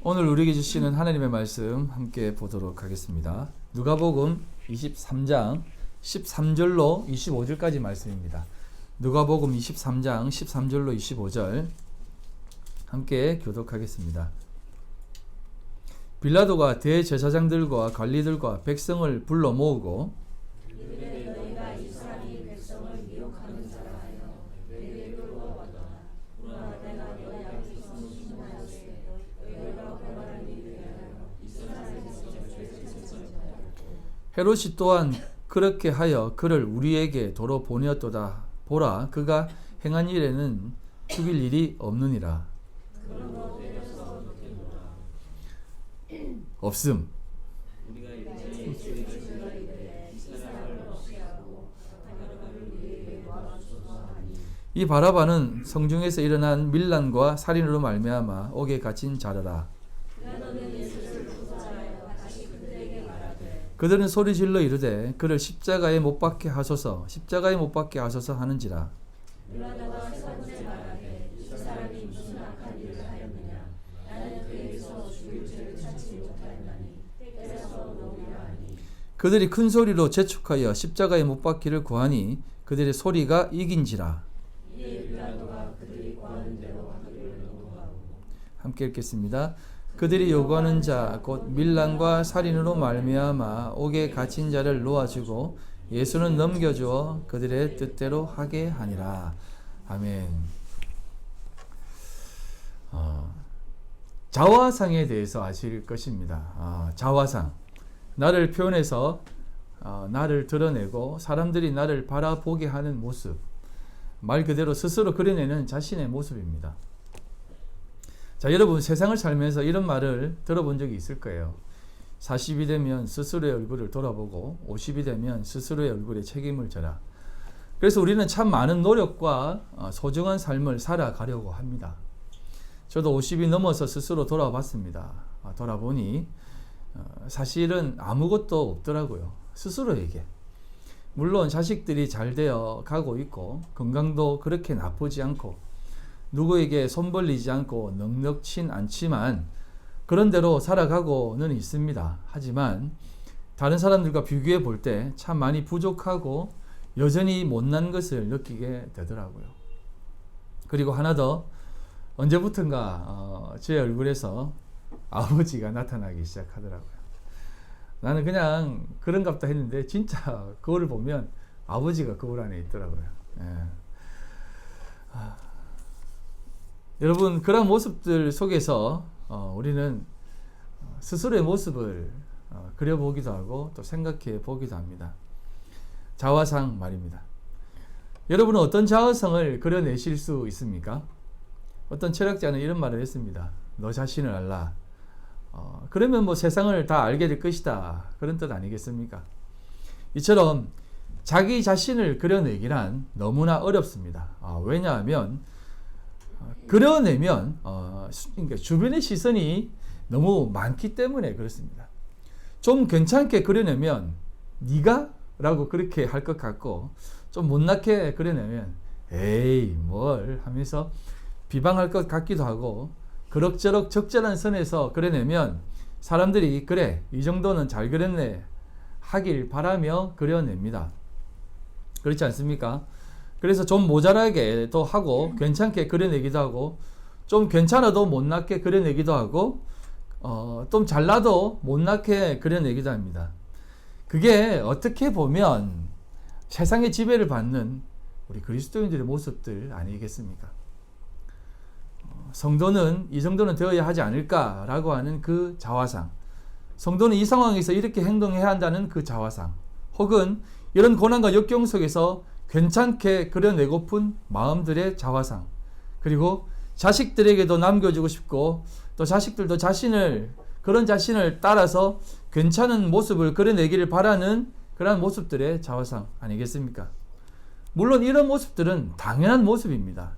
오늘 우리에게 주시는 하나님의 말씀 함께 보도록 하겠습니다. 누가복음 23장 13절로 25절까지 말씀입니다. 누가복음 23장 13절로 25절 함께 교독하겠습니다. 빌라도가 대제사장들과 관리들과 백성을 불러 모으고 너희가 이 사람이 백성을 미혹하는 자라 하여 내게 끌고 왔다. 그러나 내가 너희 앞에서 신문하되 너희가 변화를 위하여 이 사람의 백성을 죄짓었다. 헤롯이 또한 그렇게 하여 그를 우리에게 도로 보내었도다. 보라, 그가 행한 일에는 죽일 일이 없느니라. 없음. 이 바라바는 성중에서 일어난 밀란과 살인으로 말미암아 옥에 갇힌 자라라. 그들은 소리질러 이르되 그를 십자가에 못 박게 하소서, 십자가에 못 박게 하소서 하는지라. 빌라도가 세 번째 말하되 이 사람이 무슨 악한 일을 하였느냐? 나는 그에게서 죽일 죄를 찾지 못하였나니 때려서 놓으라 하니. 그들이 큰 소리로 재촉하여 십자가에 못 박기를 구하니 그들의 소리가 이긴지라. 이에 빌라도가 그들이 구하는 대로 하기를 요구하고. 함께 읽겠습니다. 그들이 요구하는 자 곧 밀란과 살인으로 말미암아 옥에 갇힌 자를 놓아주고 예수는 넘겨주어 그들의 뜻대로 하게 하니라. 아멘. 자화상에 대해서 아실 것입니다. 자화상, 나를 표현해서 나를 드러내고 사람들이 나를 바라보게 하는 모습, 말 그대로 스스로 그려내는 자신의 모습입니다. 자, 여러분 세상을 살면서 이런 말을 들어본 적이 있을 거예요. 40이 되면 스스로의 얼굴을 돌아보고 50이 되면 스스로의 얼굴에 책임을 져라. 그래서 우리는 참 많은 노력과 소중한 삶을 살아가려고 합니다. 저도 50이 넘어서 스스로 돌아봤습니다. 돌아보니 사실은 아무것도 없더라고요. 스스로에게. 물론 자식들이 잘 되어 가고 있고 건강도 그렇게 나쁘지 않고 누구에게 손 벌리지 않고 넉넉진 않지만 그런 대로 살아가고는 있습니다. 하지만 다른 사람들과 비교해 볼 때 참 많이 부족하고 여전히 못난 것을 느끼게 되더라고요. 그리고 하나 더, 언제부턴가 제 얼굴에서 아버지가 나타나기 시작하더라고요. 나는 그냥 그런갑다 했는데 진짜 거울을 보면 아버지가 거울 안에 있더라고요. 여러분, 그런 모습들 속에서 우리는 스스로의 모습을 그려보기도 하고 또 생각해 보기도 합니다. 자화상 말입니다. 여러분은 어떤 자화상을 그려내실 수 있습니까? 어떤 철학자는 이런 말을 했습니다. 너 자신을 알라. 그러면 뭐 세상을 다 알게 될 것이다. 그런 뜻 아니겠습니까? 이처럼 자기 자신을 그려내기란 너무나 어렵습니다. 왜냐하면 그려내면 그러니까 주변의 시선이 너무 많기 때문에 그렇습니다. 좀 괜찮게 그려내면 네가? 라고 그렇게 할 것 같고 좀 못나게 그려내면 에이 뭘 하면서 비방할 것 같기도 하고 그럭저럭 적절한 선에서 그려내면 사람들이 그래 이 정도는 잘 그렸네 하길 바라며 그려냅니다. 그렇지 않습니까? 그래서 좀 모자라게도 하고 괜찮게 그려내기도 하고 좀 괜찮아도 못나게 그려내기도 하고 좀 잘나도 못나게 그려내기도 합니다. 그게 어떻게 보면 세상의 지배를 받는 우리 그리스도인들의 모습들 아니겠습니까? 성도는 이 정도는 되어야 하지 않을까라고 하는 그 자화상, 성도는 이 상황에서 이렇게 행동해야 한다는 그 자화상, 혹은 이런 고난과 역경 속에서 괜찮게 그려내고픈 마음들의 자화상, 그리고 자식들에게도 남겨주고 싶고 또 자식들도 그런 자신을 따라서 괜찮은 모습을 그려내기를 바라는 그러한 모습들의 자화상 아니겠습니까? 물론 이런 모습들은 당연한 모습입니다.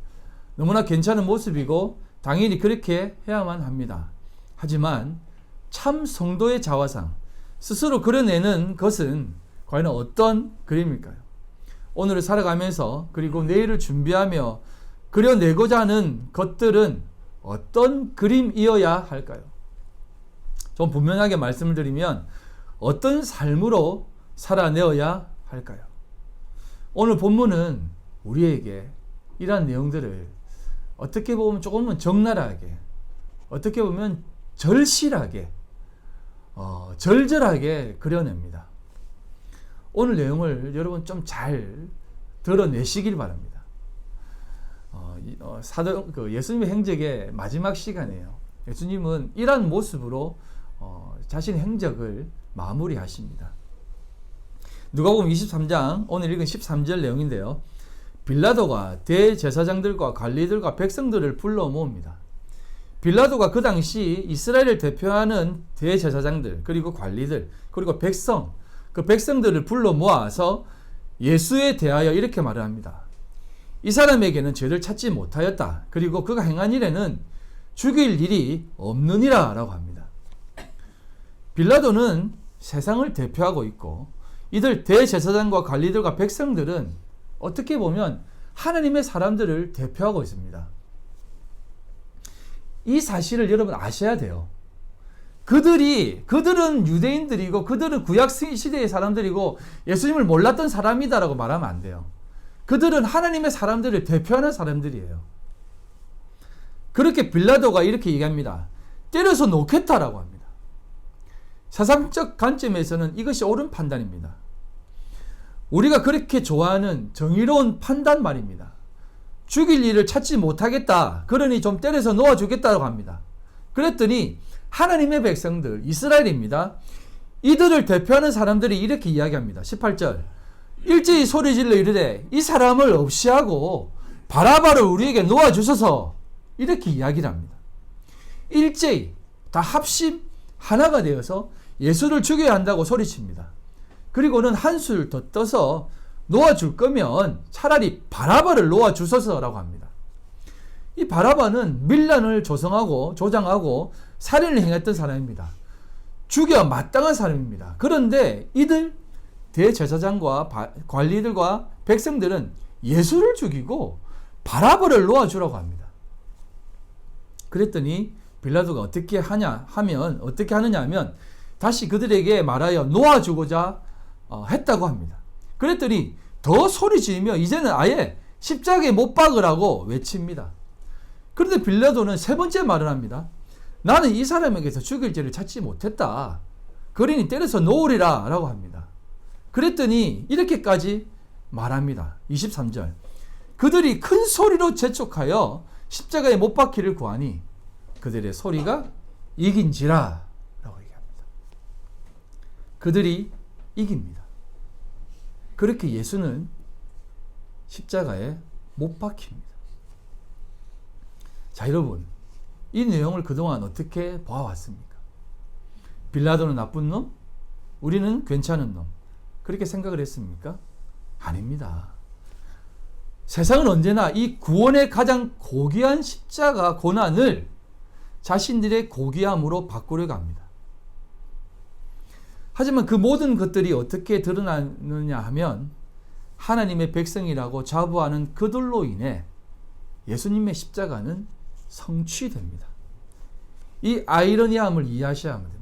너무나 괜찮은 모습이고 당연히 그렇게 해야만 합니다. 하지만 참 성도의 자화상, 스스로 그려내는 것은 과연 어떤 그림일까요? 오늘을 살아가면서 그리고 내일을 준비하며 그려내고자 하는 것들은 어떤 그림이어야 할까요? 좀 분명하게 말씀을 드리면 어떤 삶으로 살아내어야 할까요? 오늘 본문은 우리에게 이러한 내용들을 어떻게 보면 조금은 적나라하게, 어떻게 보면 절실하게, 절절하게 그려냅니다. 오늘 내용을 여러분 좀 잘 드러내시길 바랍니다. 예수님의 행적의 마지막 시간이에요. 예수님은 이러한 모습으로 자신의 행적을 마무리하십니다. 누가복음 23장 오늘 읽은 13절 내용인데요. 빌라도가 대제사장들과 관리들과 백성들을 불러 모읍니다. 빌라도가 그 당시 이스라엘을 대표하는 대제사장들 그리고 관리들 그리고 그 백성들을 불러 모아서 예수에 대하여 이렇게 말을 합니다. 이 사람에게는 죄를 찾지 못하였다. 그리고 그가 행한 일에는 죽일 일이 없느니라 라고 합니다. 빌라도는 세상을 대표하고 있고 이들 대제사장과 관리들과 백성들은 어떻게 보면 하나님의 사람들을 대표하고 있습니다. 이 사실을 여러분 아셔야 돼요. 그들은 유대인들이고 그들은 구약 시대의 사람들이고 예수님을 몰랐던 사람이다라고 말하면 안 돼요. 그들은 하나님의 사람들을 대표하는 사람들이에요. 그렇게 빌라도가 이렇게 얘기합니다. 때려서 놓겠다라고 합니다. 세상적 관점에서는 이것이 옳은 판단입니다. 우리가 그렇게 좋아하는 정의로운 판단 말입니다. 죽일 일을 찾지 못하겠다. 그러니 좀 때려서 놓아주겠다고 합니다. 그랬더니 하나님의 백성들, 이스라엘입니다. 이들을 대표하는 사람들이 이렇게 이야기합니다. 18절. 일제히 소리질러 이르되 이 사람을 없이 하고 바라바를 우리에게 놓아주소서. 이렇게 이야기를 합니다. 일제히 다 합심 하나가 되어서 예수를 죽여야 한다고 소리칩니다. 그리고는 한술 더 떠서 놓아줄 거면 차라리 바라바를 놓아주소서라고 합니다. 이 바라바는 밀란을 조장하고 살인을 행했던 사람입니다. 죽여 마땅한 사람입니다. 그런데 이들 대제사장과 관리들과 백성들은 예수를 죽이고 바라바를 놓아주라고 합니다. 그랬더니 빌라도가 어떻게 하느냐 하면 다시 그들에게 말하여 놓아주고자 했다고 합니다. 그랬더니 더 소리 지르며 이제는 아예 십자가에 못 박으라고 외칩니다. 그런데 빌라도는 세 번째 말을 합니다. 나는 이 사람에게서 죽일 죄를 찾지 못했다. 그러니 때려서 놓으리라 라고 합니다. 그랬더니 이렇게까지 말합니다. 23절. 그들이 큰 소리로 재촉하여 십자가에 못 박기를 구하니 그들의 소리가 이긴지라 라고 얘기합니다. 그들이 이깁니다. 그렇게 예수는 십자가에 못 박힙니다. 자, 여러분, 이 내용을 그동안 어떻게 봐왔습니까? 빌라도는 나쁜 놈? 우리는 괜찮은 놈. 그렇게 생각을 했습니까? 아닙니다. 세상은 언제나 이 구원의 가장 고귀한 십자가 고난을 자신들의 고귀함으로 바꾸려고 합니다. 하지만 그 모든 것들이 어떻게 드러나느냐 하면 하나님의 백성이라고 자부하는 그들로 인해 예수님의 십자가는 성취됩니다. 이 아이러니함을 이해하셔야 합니다.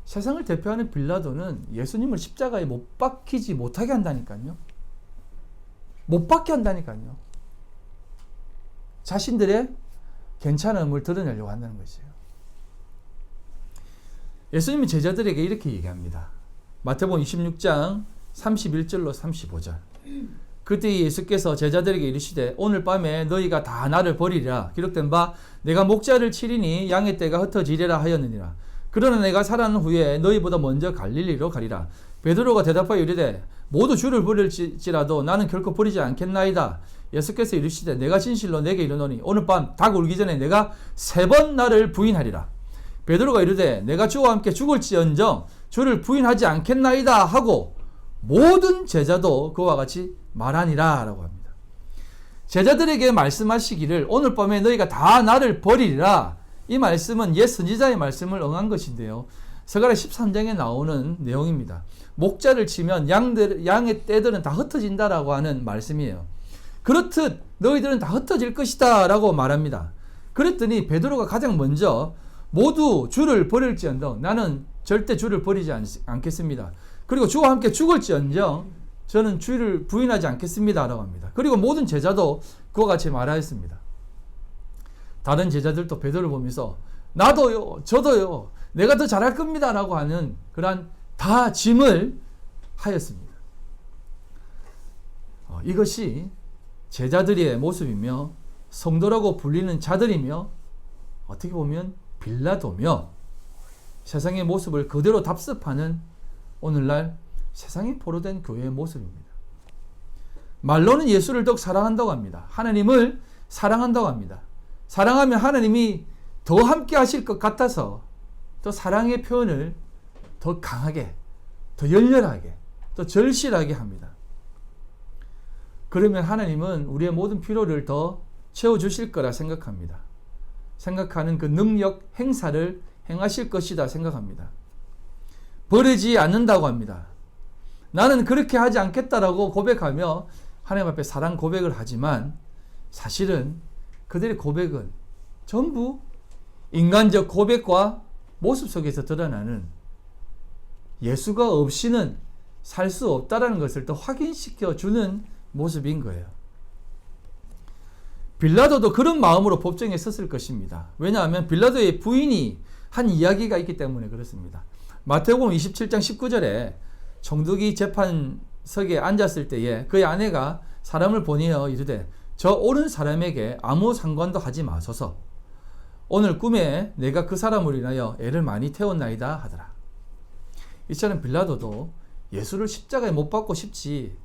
세상을 대표하는 빌라도는 예수님을 십자가에 못 박히지 못하게 한다니까요. 못 박게 한다니까요. 자신들의 괜찮음을 드러내려고 한다는 것이에요. 예수님이 제자들에게 이렇게 얘기합니다. 마태복음 26장 31절로 35절. 그때 예수께서 제자들에게 이르시되 오늘 밤에 너희가 다 나를 버리리라. 기록된 바 내가 목자를 치리니 양의 떼가 흩어지리라 하였느니라. 그러나 내가 살아난 후에 너희보다 먼저 갈릴리로 가리라. 베드로가 대답하여 이르되 모두 주를 버릴지라도 나는 결코 버리지 않겠나이다. 예수께서 이르시되 내가 진실로 내게 이르노니 오늘 밤 닭 울기 전에 내가 3번 나를 부인하리라. 베드로가 이르되 내가 주와 함께 죽을지언정 주를 부인하지 않겠나이다 하고 모든 제자도 그와 같이 말하니라 라고 합니다. 제자들에게 말씀하시기를 오늘 밤에 너희가 다 나를 버리리라. 이 말씀은 옛 선지자의 말씀을 응한 것인데요. 스가랴 13장에 나오는 내용입니다. 목자를 치면 양의 떼들은 다 흩어진다라고 하는 말씀이에요. 그렇듯 너희들은 다 흩어질 것이다 라고 말합니다. 그랬더니 베드로가 가장 먼저 모두 주를 버릴지언정 나는 절대 주를 버리지 않겠습니다. 그리고 주와 함께 죽을지언정 저는 주를 부인하지 않겠습니다. 라고 합니다. 그리고 모든 제자도 그와 같이 말하였습니다. 다른 제자들도 베드로를 보면서 나도요, 저도요, 내가 더 잘할 겁니다. 라고 하는 그러한 다 짐을 하였습니다. 이것이 제자들의 모습이며 성도라고 불리는 자들이며 어떻게 보면 빌라도며 세상의 모습을 그대로 답습하는 오늘날 세상에 포로된 교회의 모습입니다. 말로는 예수를 더욱 사랑한다고 합니다. 하나님을 사랑한다고 합니다. 사랑하면 하나님이 더 함께 하실 것 같아서 더 사랑의 표현을 더 강하게, 더 열렬하게, 더 절실하게 합니다. 그러면 하나님은 우리의 모든 필요를 더 채워주실 거라 생각합니다. 생각하는 그 능력 행사를 행하실 것이다 생각합니다. 버리지 않는다고 합니다. 나는 그렇게 하지 않겠다라고 고백하며 하나님 앞에 사랑 고백을 하지만 사실은 그들의 고백은 전부 인간적 고백과 모습 속에서 드러나는 예수가 없이는 살 수 없다라는 것을 더 확인시켜 주는 모습인 거예요. 빌라도도 그런 마음으로 법정에 섰을 것입니다. 왜냐하면 빌라도의 부인이 한 이야기가 있기 때문에 그렇습니다. 마태복음 27장 19절에 총독이 재판석에 앉았을 때에 그의 아내가 사람을 보내어 이르되 저 옳은 사람에게 아무 상관도 하지 마소서. 오늘 꿈에 내가 그 사람을 인하여 애를 많이 태웠나이다 하더라. 이처럼 빌라도도 예수를 십자가에 못 박고 싶지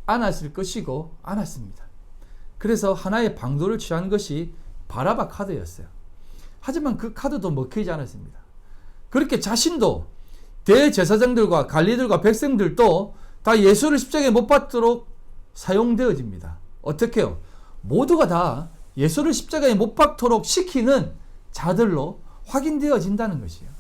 않았을 것이고 않았습니다. 그래서 하나의 방도를 취한 것이 바라바 카드였어요. 하지만 그 카드도 먹히지 않았습니다. 그렇게 자신도 대제사장들과 관리들과 백성들도 다 예수를 십자가에 못 박도록 사용되어집니다. 어떻게요? 모두가 다 예수를 십자가에 못 박도록 시키는 자들로 확인되어진다는 것이에요.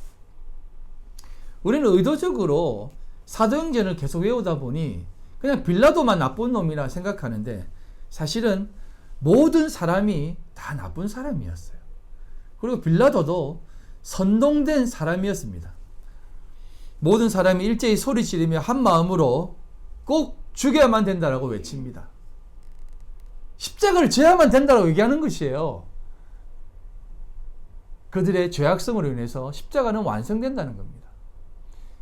우리는 의도적으로 사도행전을 계속 외우다 보니 그냥 빌라도만 나쁜 놈이라 생각하는데 사실은 모든 사람이 다 나쁜 사람이었어요. 그리고 빌라도도 선동된 사람이었습니다. 모든 사람이 일제히 소리 지르며 한 마음으로 꼭 죽여야만 된다라고 외칩니다. 십자가를 져야만 된다라고 얘기하는 것이에요. 그들의 죄악성으로 인해서 십자가는 완성된다는 겁니다.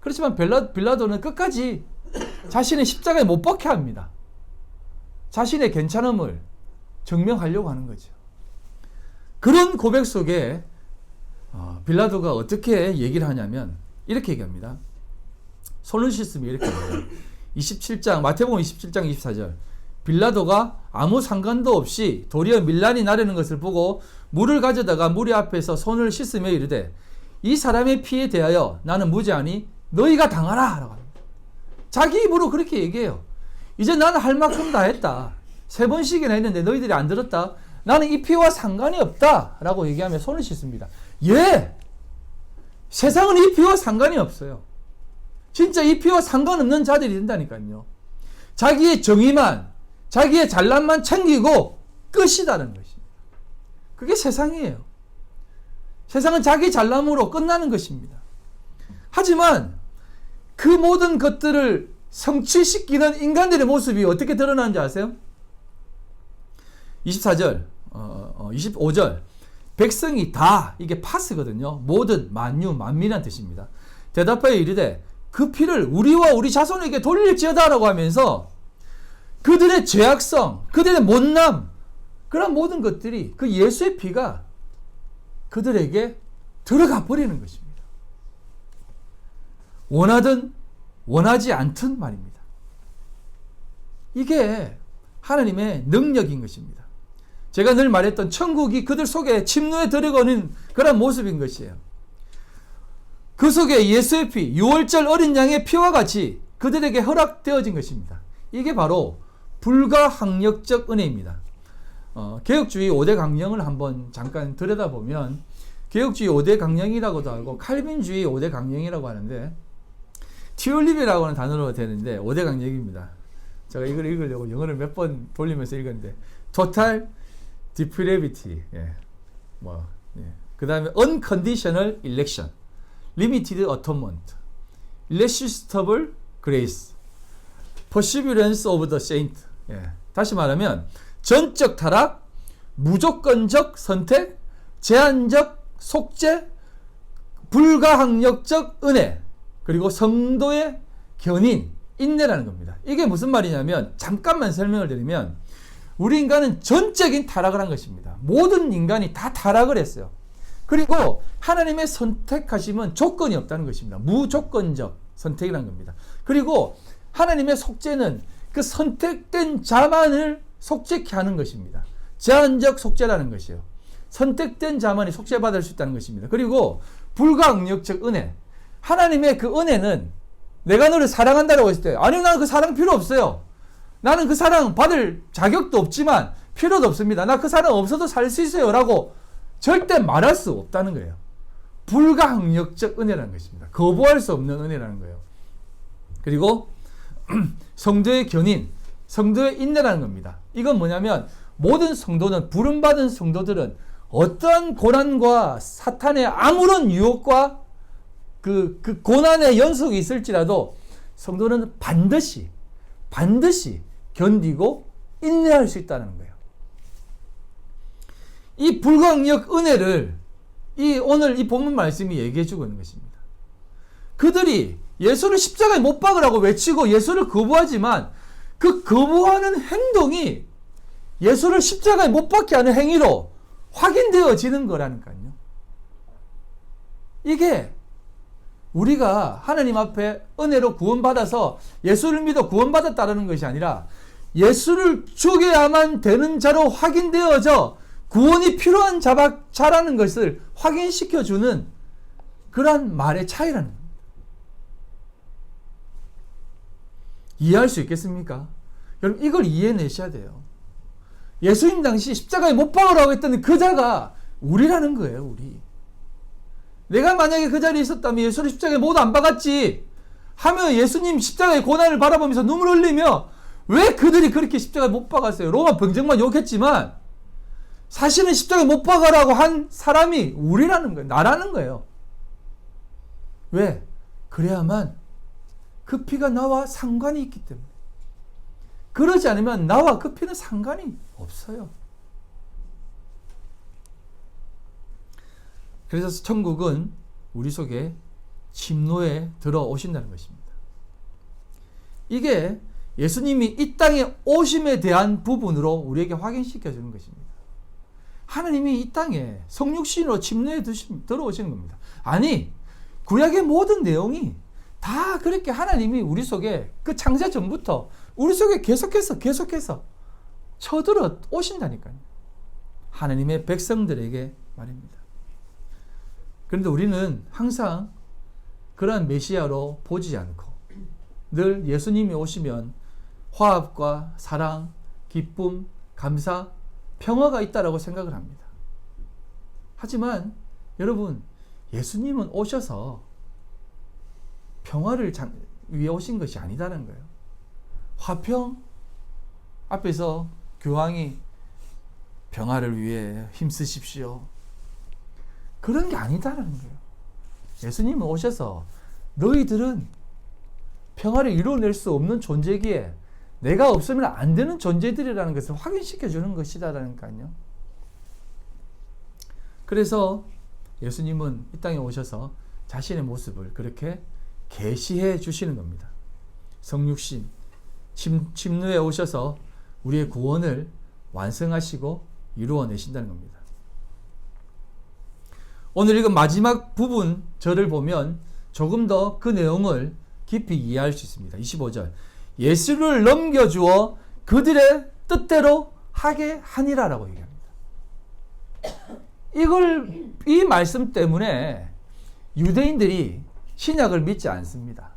그렇지만 빌라도는 끝까지 자신의 십자가에 못 박혀 합니다. 자신의 괜찮음을 증명하려고 하는 거죠. 그런 고백 속에 빌라도가 어떻게 얘기를 하냐면 이렇게 얘기합니다. 손을 씻으며 이렇게 합니다. 27장 마태복음 27장 24절 빌라도가 아무 상관도 없이 도리어 밀란이 나르는 것을 보고 물을 가져다가 무리 앞에서 손을 씻으며 이르되 이 사람의 피에 대하여 나는 무죄하니 너희가 당하라 라고 합니다. 자기 입으로 그렇게 얘기해요. 이제 나는 할 만큼 다 했다. 3번씩이나 했는데 너희들이 안 들었다. 나는 이 피와 상관이 없다 라고 얘기하며 손을 씻습니다. 예! 세상은 이 피와 상관이 없어요. 진짜 이 피와 상관없는 자들이 된다니까요. 자기의 정의만, 자기의 잘난만 챙기고 끝이다는 것입니다. 그게 세상이에요. 세상은 자기 잘남으로 끝나는 것입니다. 하지만 그 모든 것들을 성취시키는 인간들의 모습이 어떻게 드러나는지 아세요? 24절, 25절 백성이 다, 이게 파스거든요. 모든, 만유, 만민이란 뜻입니다. 대답하여 이르되 그 피를 우리와 우리 자손에게 돌릴지어다 라고 하면서 그들의 죄악성, 그들의 못남, 그런 모든 것들이 그 예수의 피가 그들에게 들어가 버리는 것입니다. 원하든 원하지 않든 말입니다. 이게 하나님의 능력인 것입니다. 제가 늘 말했던 천국이 그들 속에 침노에 들어가는 그런 모습인 것이에요. 그 속에 예수의 피, 6월절 어린 양의 피와 같이 그들에게 허락되어진 것입니다. 이게 바로 불가항력적 은혜입니다. 개혁주의 5대 강령을 한번 잠깐 들여다보면 개혁주의 5대 강령이라고도 하고 칼빈주의 5대 강령이라고 하는데 튜립이라고 하는 단어로 되는데 5대 강령입니다. 제가 이걸 읽으려고 영어를 몇 번 돌리면서 읽었는데 total depravity, 그 다음에 unconditional election, limited atonement, irresistible grace, perseverance of the saint. 예. 다시 말하면 전적 타락, 무조건적 선택, 제한적 속죄, 불가항력적 은혜, 그리고 성도의 견인, 인내라는 겁니다. 이게 무슨 말이냐면, 잠깐만 설명을 드리면, 우리 인간은 전적인 타락을 한 것입니다. 모든 인간이 다 타락을 했어요. 그리고 하나님의 선택하심은 조건이 없다는 것입니다. 무조건적 선택이라는 겁니다. 그리고 하나님의 속죄는 그 선택된 자만을 속죄케 하는 것입니다. 제한적 속죄라는 것이요. 선택된 자만이 속죄받을 수 있다는 것입니다. 그리고 불가항력적 은혜. 하나님의 그 은혜는 내가 너를 사랑한다라고 했을 때, 아니요, 나는 그 사랑 필요 없어요. 나는 그 사랑 받을 자격도 없지만 필요도 없습니다. 나 그 사랑 없어도 살 수 있어요. 라고 절대 말할 수 없다는 거예요. 불가항력적 은혜라는 것입니다. 거부할 수 없는 은혜라는 거예요. 그리고 성도의 견인, 성도의 인내라는 겁니다. 이건 뭐냐면 모든 성도는, 부름받은 성도들은 어떠한 고난과 사탄의 아무런 유혹과 그 고난의 연속이 있을지라도 성도는 반드시 견디고 인내할 수 있다는 거예요. 이 불가항력 은혜를 오늘 이 본문 말씀이 얘기해 주고 있는 것입니다. 그들이 예수를 십자가에 못 박으라고 외치고 예수를 거부하지만 그 거부하는 행동이 예수를 십자가에 못 박게 하는 행위로 확인되어지는 거라니까요. 이게 우리가 하나님 앞에 은혜로 구원받아서 예수를 믿어 구원받았다는 것이 아니라 예수를 죽여야만 되는 자로 확인되어져 구원이 필요한 자라는 것을 확인시켜주는 그러한 말의 차이라는 겁니다. 이해할 수 있겠습니까? 여러분, 이걸 이해내셔야 돼요. 예수님 당시 십자가에 못 박으라고 했던 그 자가 우리라는 거예요. 우리. 내가 만약에 그 자리에 있었다면 예수를 십자가에 못 안 박았지 하며 예수님 십자가의 고난을 바라보면서 눈물 흘리며 왜 그들이 그렇게 십자가에 못 박았어요? 로마 병정만 욕했지만 사실은 십자가에 못 박으라고 한 사람이 우리라는 거예요. 나라는 거예요. 왜? 그래야만 그 피가 나와 상관이 있기 때문에. 그러지 않으면 나와 그 피는 상관이 없어요. 그래서 천국은 우리 속에 침노에 들어오신다는 것입니다. 이게 예수님이 이 땅에 오심에 대한 부분으로 우리에게 확인시켜 주는 것입니다. 하나님이 이 땅에 성육신으로 침노에 들어오시는 겁니다. 아니, 구약의 모든 내용이 다 그렇게 하나님이 우리 속에 그 창세 전부터 우리 속에 계속해서 쳐들어 오신다니까요. 하나님의 백성들에게 말입니다. 그런데 우리는 항상 그러한 메시아로 보지 않고 늘 예수님이 오시면 화합과 사랑, 기쁨, 감사, 평화가 있다라고 생각을 합니다. 하지만 여러분, 예수님은 오셔서 평화를 위해 오신 것이 아니다는 거예요. 화평 앞에서 교황이 평화를 위해 힘쓰십시오. 그런 게 아니다라는 거예요. 예수님은 오셔서 너희들은 평화를 이루어낼 수 없는 존재기에 내가 없으면 안 되는 존재들이라는 것을 확인시켜 주는 것이다라니까요. 그래서 예수님은 이 땅에 오셔서 자신의 모습을 그렇게 계시해 주시는 겁니다. 성육신, 침노에 오셔서 우리의 구원을 완성하시고 이루어내신다는 겁니다. 오늘 읽은 마지막 부분 절을 보면 조금 더 그 내용을 깊이 이해할 수 있습니다. 25절. 예수를 넘겨주어 그들의 뜻대로 하게 하니라라고 얘기합니다. 이 말씀 때문에 유대인들이 신약을 믿지 않습니다.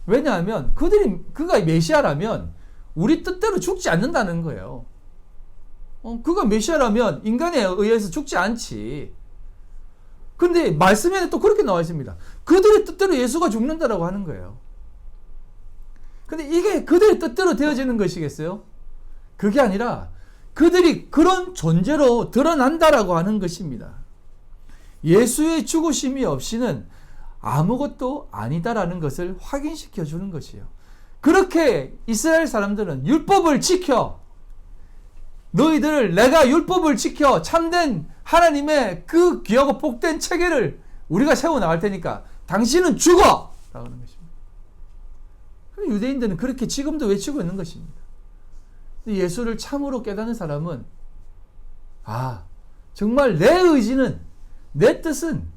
왜냐하면 그가 메시아라면 우리 뜻대로 죽지 않는다는 거예요. 그가 메시아라면 인간에 의해서 죽지 않지. 근데 말씀에는 또 그렇게 나와 있습니다. 그들의 뜻대로 예수가 죽는다라고 하는 거예요. 근데 이게 그들의 뜻대로 되어지는 것이겠어요? 그게 아니라 그들이 그런 존재로 드러난다라고 하는 것입니다. 예수의 죽으심이 없이는 아무것도 아니다라는 것을 확인시켜 주는 것이에요. 그렇게 이스라엘 사람들은 율법을 지켜, 너희들을 내가 율법을 지켜 참된 하나님의 그 귀하고 복된 체계를 우리가 세워나갈 테니까 당신은 죽어! 라고 하는 것입니다. 유대인들은 그렇게 지금도 외치고 있는 것입니다. 예수를 참으로 깨닫는 사람은 정말 내 의지는, 내 뜻은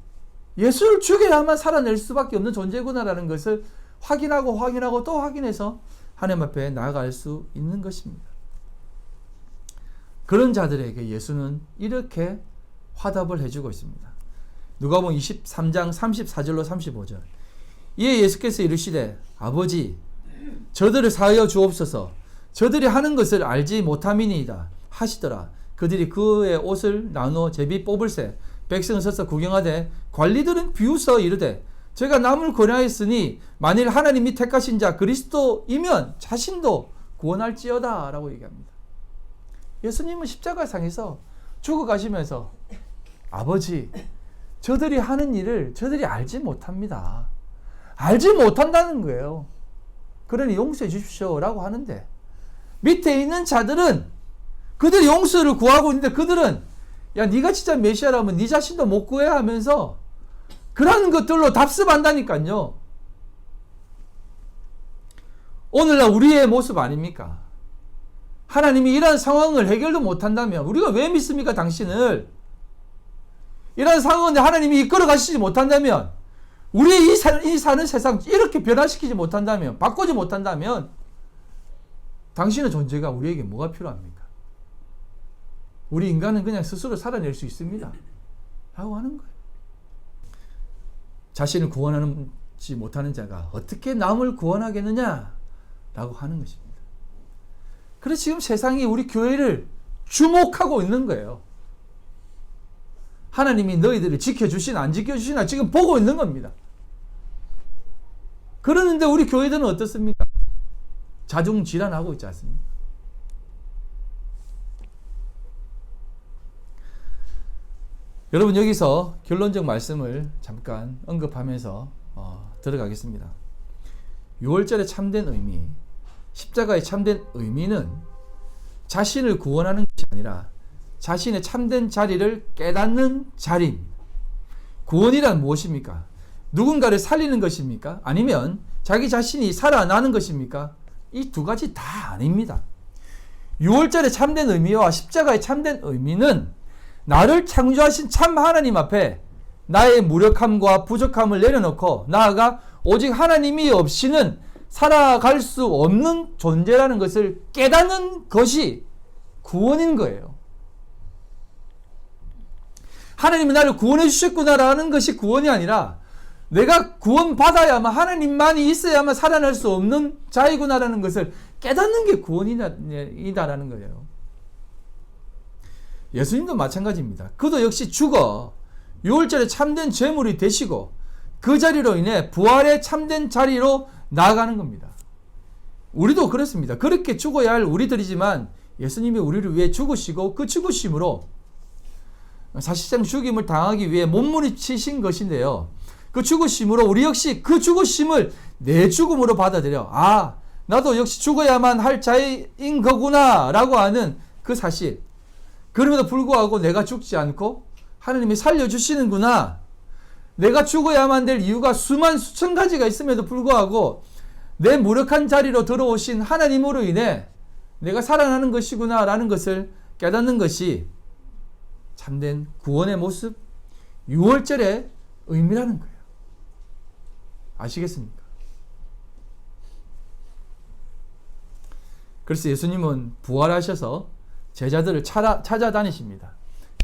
예수를 죽여야만 살아낼 수밖에 없는 존재구나라는 것을 확인하고 또 확인해서 하나님 앞에 나아갈 수 있는 것입니다. 그런 자들에게 예수는 이렇게 화답을 해주고 있습니다. 누가복음 23장 34절로 35절. 이에 예수께서 이르시되 아버지 저들을 사하여 주옵소서. 저들이 하는 것을 알지 못함이니이다 하시더라. 그들이 그의 옷을 나누어 제비 뽑을새 백성은 서서 구경하되 관리들은 비웃어 이르되 제가 남을 권하였으니 만일 하나님이 택하신 자 그리스도이면 자신도 구원할지어다 라고 얘기합니다. 예수님은 십자가상에서 죽어가시면서 아버지 저들이 하는 일을 저들이 알지 못합니다. 알지 못한다는 거예요. 그러니 용서해 주십시오 라고 하는데 밑에 있는 자들은 그들이 용서를 구하고 있는데 그들은 야 네가 진짜 메시아라면 네 자신도 못 구해 하면서 그런 것들로 답습한다니까요. 오늘날 우리의 모습 아닙니까? 하나님이 이런 상황을 해결도 못한다면 우리가 왜 믿습니까 당신을? 이런 상황인데 하나님이 이끌어 가시지 못한다면 우리 이 사는 세상 이렇게 변화시키지 못한다면 바꾸지 못한다면 당신의 존재가 우리에게 뭐가 필요합니까? 우리 인간은 그냥 스스로 살아낼 수 있습니다 라고 하는 거예요. 자신을 구원하지 못하는 자가 어떻게 남을 구원하겠느냐 라고 하는 것입니다. 그래서 지금 세상이 우리 교회를 주목하고 있는 거예요. 하나님이 너희들을 지켜주시나 안 지켜주시나 지금 보고 있는 겁니다. 그러는데 우리 교회들은 어떻습니까? 자중질환하고 있지 않습니까? 여러분 여기서 결론적 말씀을 잠깐 언급하면서 들어가겠습니다. 6월절의 참된 의미, 십자가의 참된 의미는 자신을 구원하는 것이 아니라 자신의 참된 자리를 깨닫는 자리입니다. 구원이란 무엇입니까? 누군가를 살리는 것입니까? 아니면 자기 자신이 살아나는 것입니까? 이 두 가지 다 아닙니다. 6월절의 참된 의미와 십자가의 참된 의미는 나를 창조하신 참 하나님 앞에 나의 무력함과 부족함을 내려놓고 나아가 오직 하나님이 없이는 살아갈 수 없는 존재라는 것을 깨닫는 것이 구원인 거예요. 하나님이 나를 구원해 주셨구나라는 것이 구원이 아니라 내가 구원받아야만 하나님만이 있어야만 살아날 수 없는 자이구나라는 것을 깨닫는 게 구원이다라는 거예요. 예수님도 마찬가지입니다. 그도 역시 죽어 6월절에 참된 제물이 되시고 그 자리로 인해 부활의 참된 자리로 나아가는 겁니다. 우리도 그렇습니다. 그렇게 죽어야 할 우리들이지만 예수님이 우리를 위해 죽으시고 그 죽으심으로 사실상 죽임을 당하기 위해 몸부림치신 것인데요. 그 죽으심으로 우리 역시 그 죽으심을 내 죽음으로 받아들여 나도 역시 죽어야만 할 자인 거구나 라고 하는 그 사실. 그럼에도 불구하고 내가 죽지 않고 하나님이 살려주시는구나. 내가 죽어야만 될 이유가 수천 가지가 있음에도 불구하고 내 무력한 자리로 들어오신 하나님으로 인해 내가 살아나는 것이구나 라는 것을 깨닫는 것이 참된 구원의 모습, 6월절의 의미라는 거예요. 아시겠습니까? 그래서 예수님은 부활하셔서 제자들을 찾아다니십니다.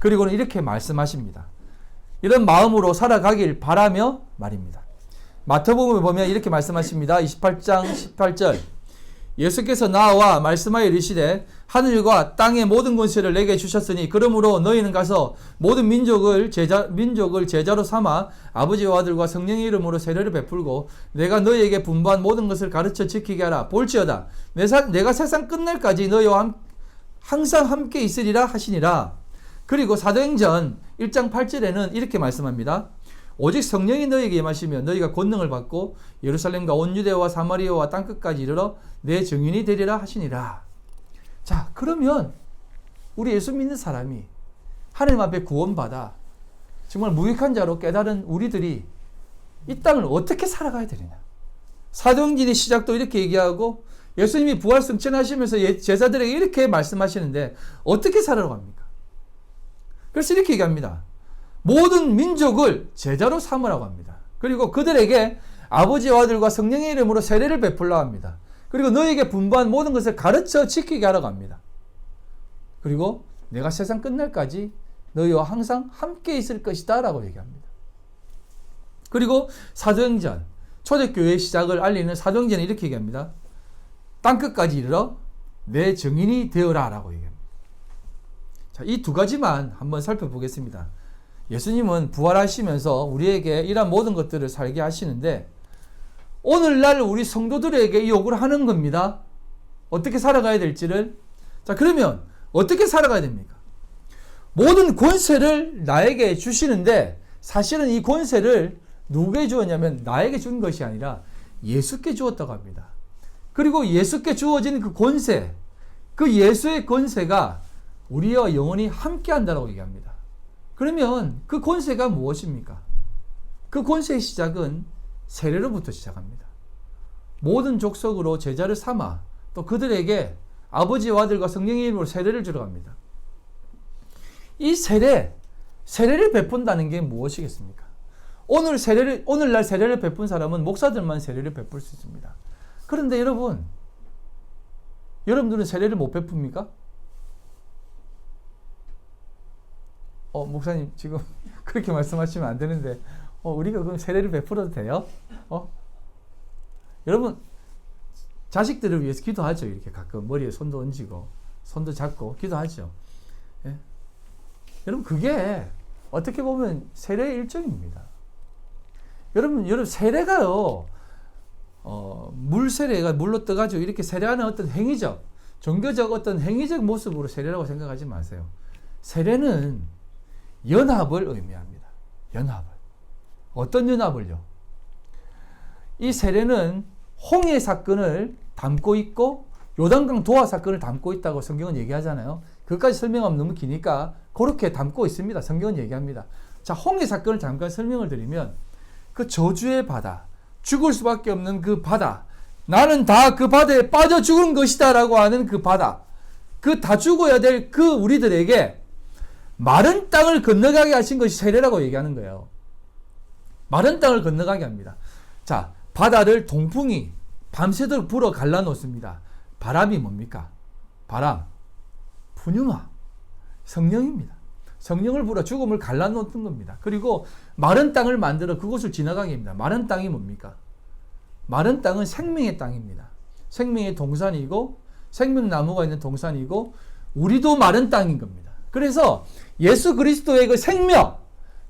그리고는 이렇게 말씀하십니다. 이런 마음으로 살아가길 바라며 말입니다. 마태복음에 보면 이렇게 말씀하십니다. 28장 18절 예수께서 나와 말씀하여 이르시되 하늘과 땅의 모든 권세를 내게 주셨으니 그러므로 너희는 가서 모든 민족을 제자로 삼아 아버지와 아들과 성령의 이름으로 세례를 베풀고 내가 너희에게 분부한 모든 것을 가르쳐 지키게 하라. 볼지어다 내가 세상 끝날까지 너희와 항상 함께 있으리라 하시니라. 그리고 사도행전 1장 8절에는 이렇게 말씀합니다. 오직 성령이 너희에게 임하시면 너희가 권능을 받고 예루살렘과 온 유대와 사마리아와 땅끝까지 이르러 내 증인이 되리라 하시니라. 자, 그러면 우리 예수 믿는 사람이 하나님 앞에 구원받아 정말 무익한 자로 깨달은 우리들이 이 땅을 어떻게 살아가야 되느냐. 사도행전의 시작도 이렇게 얘기하고 예수님이 부활 승천하시면서 제자들에게 이렇게 말씀하시는데 어떻게 살아가고 합니까? 그래서 이렇게 얘기합니다. 모든 민족을 제자로 삼으라고 합니다. 그리고 그들에게 아버지와 아들과 성령의 이름으로 세례를 베풀라 합니다. 그리고 너에게 분부한 모든 것을 가르쳐 지키게 하라고 합니다. 그리고 내가 세상 끝날까지 너희와 항상 함께 있을 것이다 라고 얘기합니다. 그리고 사도행전, 초대교회의 시작을 알리는 사도행전에 이렇게 얘기합니다. 땅끝까지 이르러 내 증인이 되어라 라고 얘기합니다. 자, 이 두 가지만 한번 살펴보겠습니다. 예수님은 부활하시면서 우리에게 이러한 모든 것들을 살게 하시는데 오늘날 우리 성도들에게 요구를 하는 겁니다. 어떻게 살아가야 될지를. 자, 그러면 어떻게 살아가야 됩니까? 모든 권세를 나에게 주시는데 사실은 이 권세를 누구에게 주었냐면 나에게 준 것이 아니라 예수께 주었다고 합니다. 그리고 예수께 주어진 그 권세, 그 예수의 권세가 우리와 영원히 함께 한다고 얘기합니다. 그러면 그 권세가 무엇입니까? 그 권세의 시작은 세례로부터 시작합니다. 모든 족속으로 제자를 삼아 또 그들에게 아버지와 아들과 성령의 이름으로 세례를 주러 갑니다. 이 세례를 베푼다는 게 무엇이겠습니까? 오늘날 세례를 베푼 사람은 목사들만 세례를 베풀 수 있습니다. 그런데 여러분들은 세례를 못 베풉니까? 목사님 지금 그렇게 말씀하시면 안 되는데 우리가 그럼 세례를 베풀어도 돼요? 여러분 자식들을 위해서 기도하죠. 이렇게 가끔 머리에 손도 얹고 손도 잡고 기도하죠. 예? 여러분 그게 어떻게 보면 세례의 일종입니다. 여러분 세례가요 물 세례가 물로 떠가지고 이렇게 세례하는 어떤 행위적 종교적 어떤 행위적 모습으로 세례라고 생각하지 마세요. 세례는 연합을 의미합니다. 연합을. 어떤 연합을요? 이 세례는 홍해 사건을 담고 있고 요단강 도하 사건을 담고 있다고 성경은 얘기하잖아요. 그것까지 설명하면 너무 기니까 그렇게 담고 있습니다. 성경은 얘기합니다. 자, 홍해 사건을 잠깐 설명을 드리면 그 저주의 바다, 죽을 수밖에 없는 그 바다, 나는 다 그 바다에 빠져 죽은 것이다 라고 하는 그 바다, 그 다 죽어야 될 그 우리들에게 마른 땅을 건너가게 하신 것이 세례라고 얘기하는 거예요. 마른 땅을 건너가게 합니다. 자, 바다를 동풍이 밤새도록 불어 갈라놓습니다. 바람이 뭡니까? 바람, 푸뉴마, 성령입니다. 성령을 불어 죽음을 갈라놓는 겁니다. 그리고 마른 땅을 만들어 그곳을 지나가게 합니다. 마른 땅이 뭡니까? 마른 땅은 생명의 땅입니다. 생명의 동산이고 생명나무가 있는 동산이고 우리도 마른 땅인 겁니다. 그래서 예수 그리스도의 그 생명,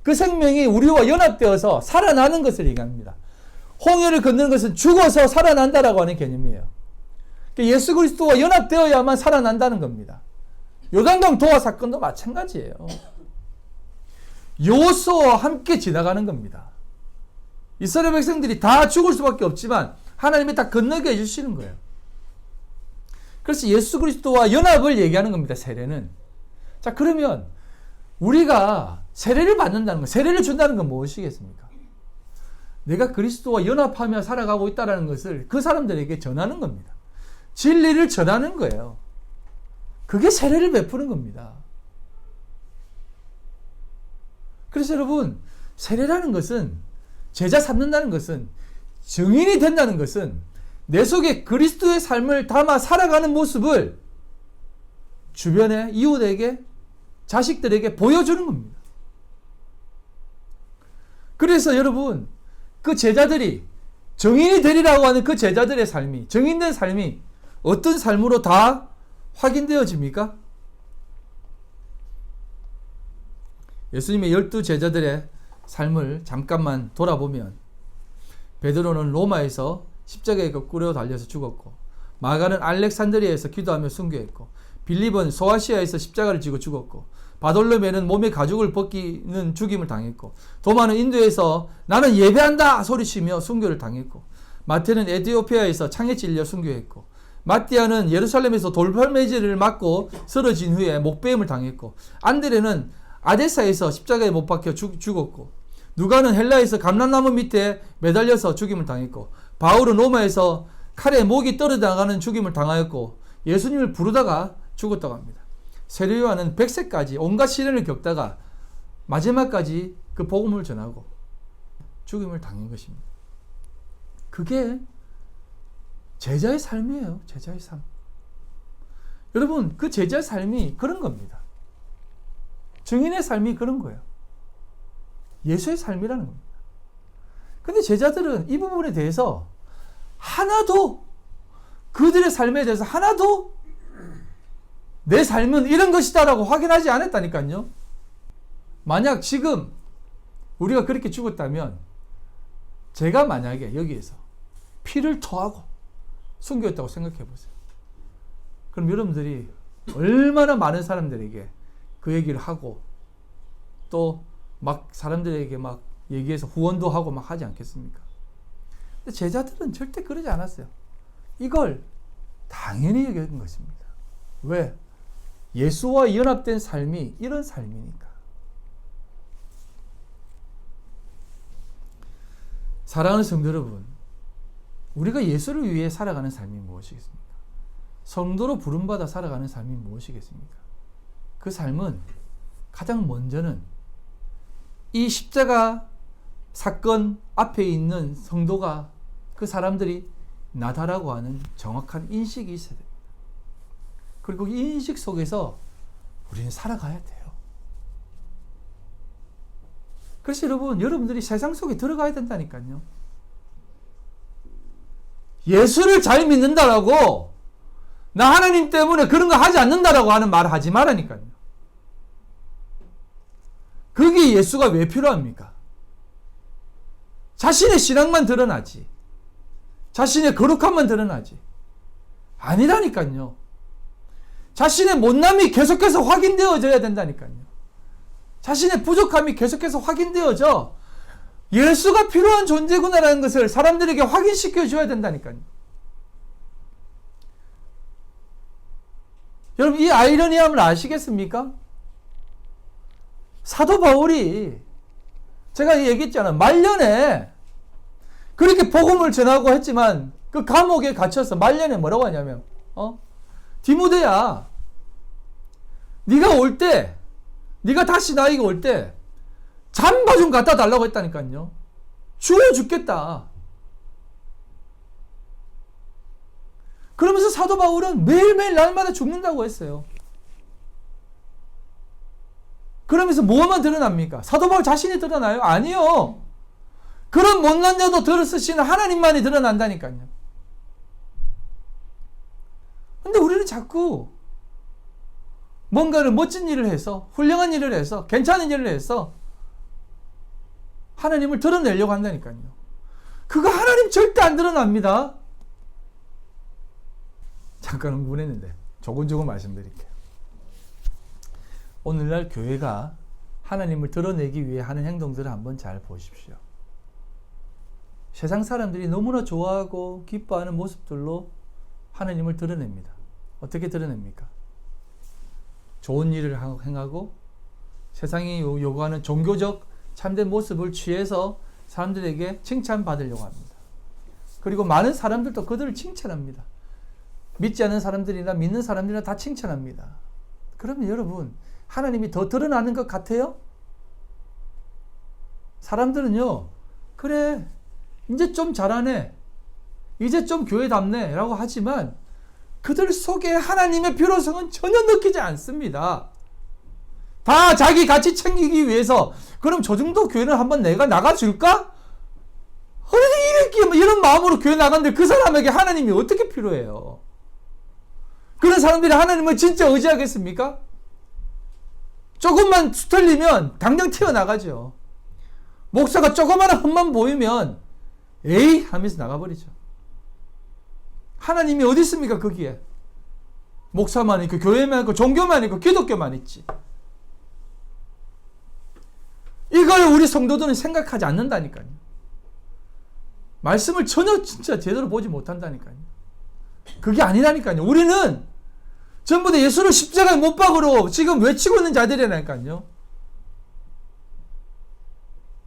그 생명이 우리와 연합되어서 살아나는 것을 얘기합니다. 홍해를 건너는 것은 죽어서 살아난다라고 하는 개념이에요. 그러니까 예수 그리스도와 연합되어야만 살아난다는 겁니다. 요단강 도하 사건도 마찬가지예요. 여호수아와 함께 지나가는 겁니다. 이스라엘 백성들이 다 죽을 수밖에 없지만 하나님이 다 건너게 해주시는 거예요. 그래서 예수 그리스도와 연합을 얘기하는 겁니다. 세례는. 자, 그러면 우리가 세례를 받는다는 것, 세례를 준다는 건 무엇이겠습니까? 내가 그리스도와 연합하며 살아가고 있다는 것을 그 사람들에게 전하는 겁니다. 진리를 전하는 거예요. 그게 세례를 베푸는 겁니다. 그래서 여러분, 세례라는 것은, 제자 삼는다는 것은, 증인이 된다는 것은 내 속에 그리스도의 삶을 담아 살아가는 모습을 주변의 이웃에게, 자식들에게 보여주는 겁니다. 그래서 여러분, 그 제자들이 증인이 되리라고 하는 그 제자들의 삶이, 증인된 삶이 어떤 삶으로 다 확인되어집니까? 예수님의 12 제자들의 삶을 잠깐만 돌아보면 베드로는 로마에서 십자가에 거꾸로 달려서 죽었고, 마가는 알렉산드리아에서 기도하며 순교했고, 빌립은 소아시아에서 십자가를 지고 죽었고, 바돌로메는 몸에 가죽을 벗기는 죽임을 당했고, 도마는 인도에서 나는 예배한다 소리치며 순교를 당했고, 마태는 에티오피아에서 창에 찔려 순교했고, 마띠아는 예루살렘에서 돌팔매질을 맞고 쓰러진 후에 목배임을 당했고, 안드레는 아데사에서 십자가에 못 박혀 죽었고, 누가는 헬라에서 감람나무 밑에 매달려서 죽임을 당했고, 바울은 로마에서 칼에 목이 떨어져나가는 죽임을 당하였고, 예수님을 부르다가 죽었다고 합니다. 세례 요한은 100세까지 온갖 시련을 겪다가 마지막까지 그 복음을 전하고 죽임을 당한 것입니다. 그게 제자의 삶이에요. 제자의 삶. 여러분, 그 제자의 삶이 그런 겁니다. 증인의 삶이 그런 거예요. 예수의 삶이라는 겁니다. 근데 제자들은 이 부분에 대해서 하나도, 그들의 삶에 대해서 하나도 내 삶은 이런 것이다라고 확인하지 않았다니까요. 만약 지금 우리가 그렇게 죽었다면, 제가 만약에 여기에서 피를 토하고 순교했다고 생각해 보세요. 그럼 여러분들이 얼마나 많은 사람들에게 그 얘기를 하고, 또 막 사람들에게 막 얘기해서 후원도 하고 막 하지 않겠습니까? 근데 제자들은 절대 그러지 않았어요. 이걸 당연히 여긴 것입니다. 왜? 예수와 연합된 삶이 이런 삶이니까. 사랑하는 성도 여러분, 우리가 예수를 위해 살아가는 삶이 무엇이겠습니까? 성도로 부름받아 살아가는 삶이 무엇이겠습니까? 그 삶은 가장 먼저는 이 십자가 사건 앞에 있는 성도가, 그 사람들이 나다라고 하는 정확한 인식이 있어야 됩니다. 그리고 이 인식 속에서 우리는 살아가야 돼요. 그래서 여러분들이 세상 속에 들어가야 된다니까요. 예수를 잘 믿는다라고, 나 하나님 때문에 그런 거 하지 않는다라고 하는 말 하지 말라니까요. 그게 예수가 왜 필요합니까? 자신의 신앙만 드러나지, 자신의 거룩함만 드러나지 아니라니까요. 자신의 못남이 계속해서 확인되어져야 된다니까요. 자신의 부족함이 계속해서 확인되어져 예수가 필요한 존재구나라는 것을 사람들에게 확인시켜 줘야 된다니까요. 여러분, 이 아이러니함을 아시겠습니까? 사도 바울이, 제가 얘기했잖아요. 말년에 그렇게 복음을 전하고 했지만 그 감옥에 갇혀서 말년에 뭐라고 하냐면, 디모데야, 네가 올 때, 네가 다시 나에게 올 때 잠바 좀 갖다 달라고 했다니까요. 추워 죽겠다. 그러면서 사도 바울은 매일매일 날마다 죽는다고 했어요. 그러면서 뭐만 드러납니까? 사도 바울 자신이 드러나요? 아니요. 그런 못난 자도 들어쓰시는 하나님만이 드러난다니까요. 근데 우리는 자꾸 뭔가를 멋진 일을 해서, 훌륭한 일을 해서, 괜찮은 일을 해서 하나님을 드러내려고 한다니까요. 그거 하나님 절대 안 드러납니다. 잠깐 흥분했는데 조금 말씀드릴게요. 오늘날 교회가 하나님을 드러내기 위해 하는 행동들을 한번 잘 보십시오. 세상 사람들이 너무나 좋아하고 기뻐하는 모습들로 하나님을 드러냅니다. 어떻게 드러냅니까? 좋은 일을 행하고 세상이 요구하는 종교적 참된 모습을 취해서 사람들에게 칭찬받으려고 합니다. 그리고 많은 사람들도 그들을 칭찬합니다. 믿지 않는 사람들이나 믿는 사람들이나 다 칭찬합니다. 그러면 여러분, 하나님이 더 드러나는 것 같아요? 사람들은요, 그래, 이제 좀 잘하네, 이제 좀 교회답네 라고 하지만 그들 속에 하나님의 필요성은 전혀 느끼지 않습니다. 다 자기 가치 챙기기 위해서, 그럼 저 정도 교회는 한번 내가 나가줄까? 이런 마음으로 교회 나갔는데 그 사람에게 하나님이 어떻게 필요해요? 그런 사람들이 하나님을 진짜 의지하겠습니까? 조금만 틀리면 당장 튀어나가죠. 목사가 조그마한 흠만 보이면 에이 하면서 나가버리죠. 하나님이 어디 있습니까 거기에? 목사만 있고 교회만 있고 종교만 있고 기독교만 있지. 이걸 우리 성도들은 생각하지 않는다니까요. 말씀을 전혀 진짜 제대로 보지 못한다니까요. 그게 아니라니까요. 우리는 전부 다 예수를 십자가에 못 박으러 지금 외치고 있는 자들이라니까요.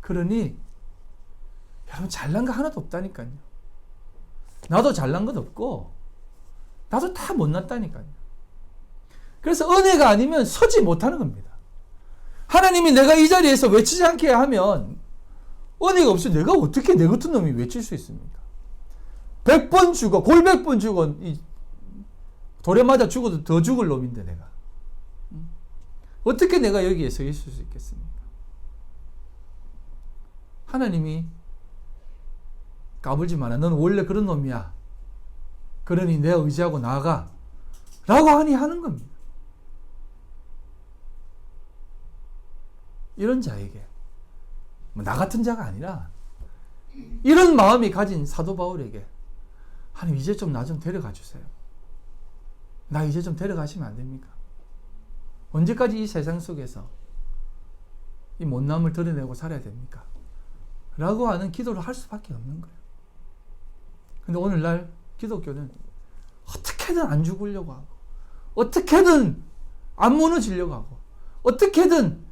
그러니 여러분 잘난 거 하나도 없다니까요. 나도 잘난 것 없고 나도 다 못났다니까요. 그래서 은혜가 아니면 서지 못하는 겁니다. 하나님이 내가 이 자리에서 외치지 않게 하면 은혜가 없으면 내가 어떻게 내 같은 놈이 외칠 수 있습니까? 100번 죽어, 골100번 죽어, 돌에 맞아 죽어도 더 죽을 놈인데 내가. 어떻게 내가 여기에 서 있을 수 있겠습니까? 하나님이 까불지 마라. 너는 원래 그런 놈이야. 그러니 내가 의지하고 나아가. 라고 하는 겁니다. 이런 자에게, 나 같은 자가 아니라 이런 마음이 가진 사도 바울에게 하나님 이제 좀 나 좀 데려가 주세요. 나 이제 좀 데려가시면 안 됩니까? 언제까지 이 세상 속에서 이 못남을 드러내고 살아야 됩니까? 라고 하는 기도를 할 수밖에 없는 거예요. 근데 오늘날 기독교는 어떻게든 안 죽으려고 하고, 어떻게든 안 무너지려고 하고, 어떻게든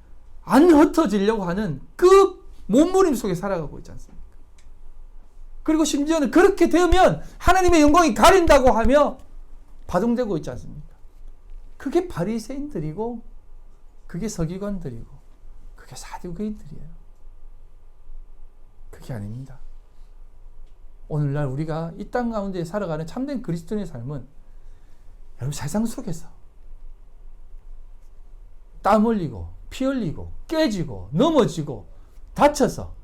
안 흩어지려고 하는 그 몸부림 속에 살아가고 있지 않습니까? 그리고 심지어는 그렇게 되면 하나님의 영광이 가린다고 하며 바둥대고 있지 않습니까? 그게 바리새인들이고, 그게 서기관들이고, 그게 사두개인들이에요. 그게 아닙니다. 오늘날 우리가 이 땅 가운데 살아가는 참된 그리스도인의 삶은 여러분 세상 속에서 땀 흘리고 피 흘리고 깨지고 넘어지고 다쳐서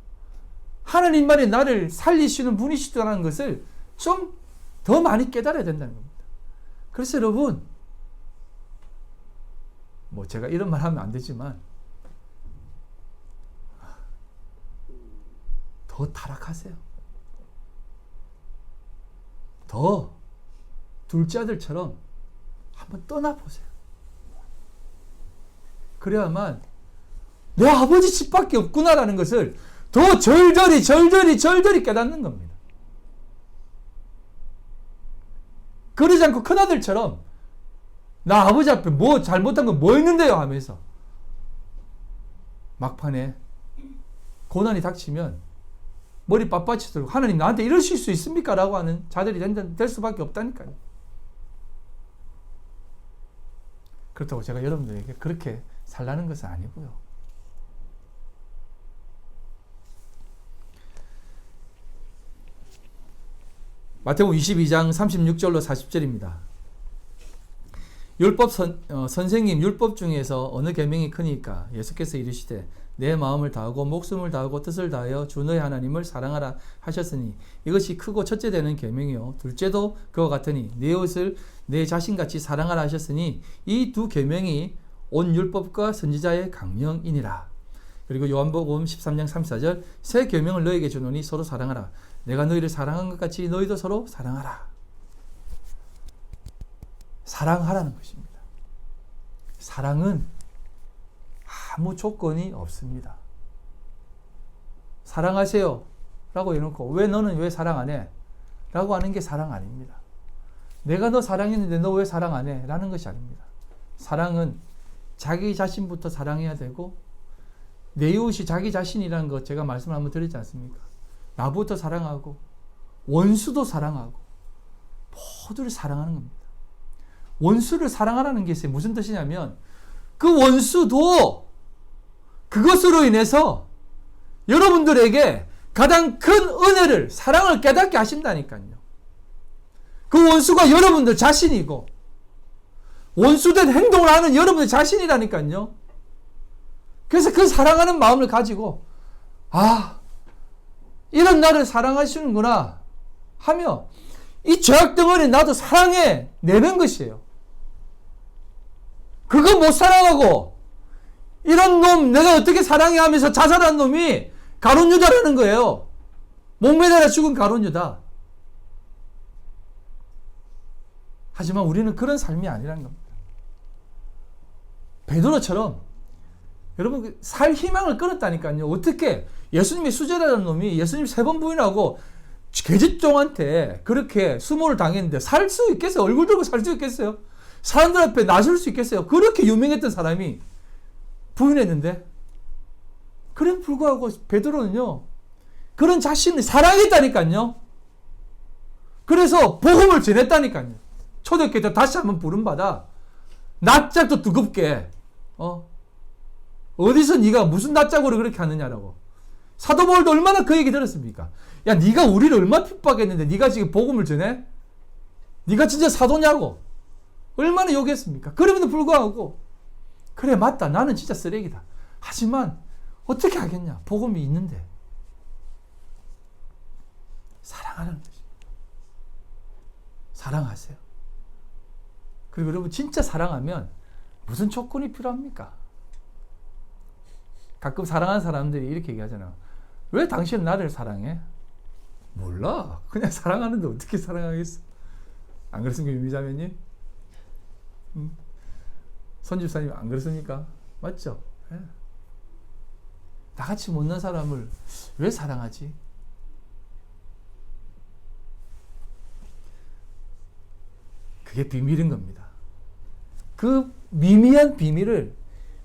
하나님만이 나를 살리시는 분이시다는 것을 좀 더 많이 깨달아야 된다는 겁니다. 그래서 여러분, 뭐 제가 이런 말 하면 안 되지만 더 타락하세요. 더 둘째 아들처럼 한번 떠나보세요. 그래야만 내 아버지 집밖에 없구나라는 것을 더 절절히 깨닫는 겁니다. 그러지 않고 큰아들처럼 나 아버지 앞에 뭐 잘못한 건 뭐 있는데요 하면서 막판에 고난이 닥치면 머리 빳빳이 들고 하나님 나한테 이러실 수 있습니까? 라고 하는 자들이 될 수밖에 없다니까요. 그렇다고 제가 여러분들에게 그렇게 살라는 것은 아니고요. 마태복음 22장 36절로 40절입니다. 율법 선생님 율법 중에서 어느 계명이 크니까? 예수께서 이르시되 내 마음을 다하고 목숨을 다하고 뜻을 다하여 주 너의 하나님을 사랑하라 하셨으니 이것이 크고 첫째 되는 계명이요 둘째도 그와 같으니 내 이웃을 내 자신같이 사랑하라 하셨으니 이 두 계명이 온 율법과 선지자의 강령이니라. 그리고 요한복음 13장 34절 새 계명을 너에게 주노니 서로 사랑하라. 내가 너희를 사랑한 것 같이 너희도 서로 사랑하라. 사랑하라는 것입니다. 사랑은 아무 조건이 없습니다. 사랑하세요 라고 해놓고 왜 너는 왜 사랑 안 해? 라고 하는 게 사랑 아닙니다. 내가 너 사랑했는데 너 왜 사랑 안 해? 라는 것이 아닙니다. 사랑은 자기 자신부터 사랑해야 되고 내 이웃이 자기 자신이라는 것 제가 말씀을 한번 드리지 않습니까? 나부터 사랑하고 원수도 사랑하고 모두를 사랑하는 겁니다. 원수를 사랑하라는 게 무슨 뜻이냐면 그 원수도 그것으로 인해서 여러분들에게 가장 큰 은혜를 사랑을 깨닫게 하신다니까요. 그 원수가 여러분들 자신이고 원수된 행동을 하는 여러분들 자신이라니까요. 그래서 그 사랑하는 마음을 가지고 이런 나를 사랑하시는구나 하며 이 죄악 덩어리 나도 사랑해 내는 것이에요. 그거 못 사랑하고 이런 놈 내가 어떻게 사랑해 하면서 자살한 놈이 가룟 유다라는 거예요. 목매달아 죽은 가룟 유다. 하지만 우리는 그런 삶이 아니라는 겁니다. 베드로처럼 여러분 살 희망을 끊었다니까요. 어떻게 예수님의 수제라는 놈이 예수님 3번 부인하고 계집종한테 그렇게 수모를 당했는데 살 수 있겠어요? 얼굴 들고 살 수 있겠어요? 사람들 앞에 나설 수 있겠어요? 그렇게 유명했던 사람이 부인했는데, 그래도 불구하고 베드로는요 그런 자신을 사랑했다니까요. 그래서 복음을 전했다니까요. 초대교회 때 다시 한번 부름받아 낯짝도 뜨겁게 어디서 네가 무슨 낯짝으로 그렇게 하느냐라고. 사도 바울도 얼마나 그 얘기 들었습니까? 야, 네가 우리를 얼마나 핍박했는데 네가 지금 복음을 전해? 네가 진짜 사도냐고 얼마나 욕했습니까? 그럼에도 불구하고 그래 맞다, 나는 진짜 쓰레기다. 하지만 어떻게 하겠냐, 복음이 있는데. 사랑하는 것입니다. 사랑하세요. 그리고 여러분 진짜 사랑하면 무슨 조건이 필요합니까? 가끔 사랑하는 사람들이 이렇게 얘기하잖아요. 왜 당신은 나를 사랑해? 몰라. 그냥 사랑하는데 어떻게 사랑하겠어? 안 그렇습니까, 유미자매님? 선집사님 안 그렇습니까? 맞죠? 네. 나같이 못난 사람을 왜 사랑하지? 그게 비밀인 겁니다. 그 미미한 비밀을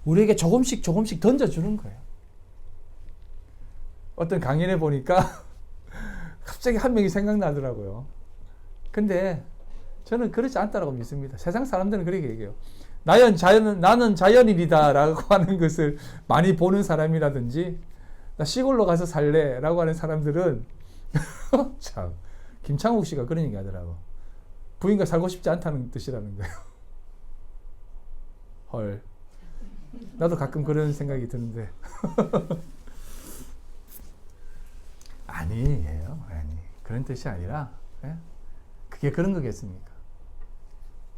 우리에게 조금씩 던져주는 거예요. 어떤 강연에 보니까 갑자기 한 명이 생각나더라고요. 근데 저는 그렇지 않다고 믿습니다. 세상 사람들은 그렇게 얘기해요. 나는 자연인이다 라고 하는 것을 많이 보는 사람이라든지, 나 시골로 가서 살래 라고 하는 사람들은 참, 김창욱 씨가 그런 얘기 하더라고. 부인과 살고 싶지 않다는 뜻이라는 거예요. 헐, 나도 가끔 그런 생각이 드는데 아니에요. 그런 뜻이 아니라, 그게 그런 거겠습니까?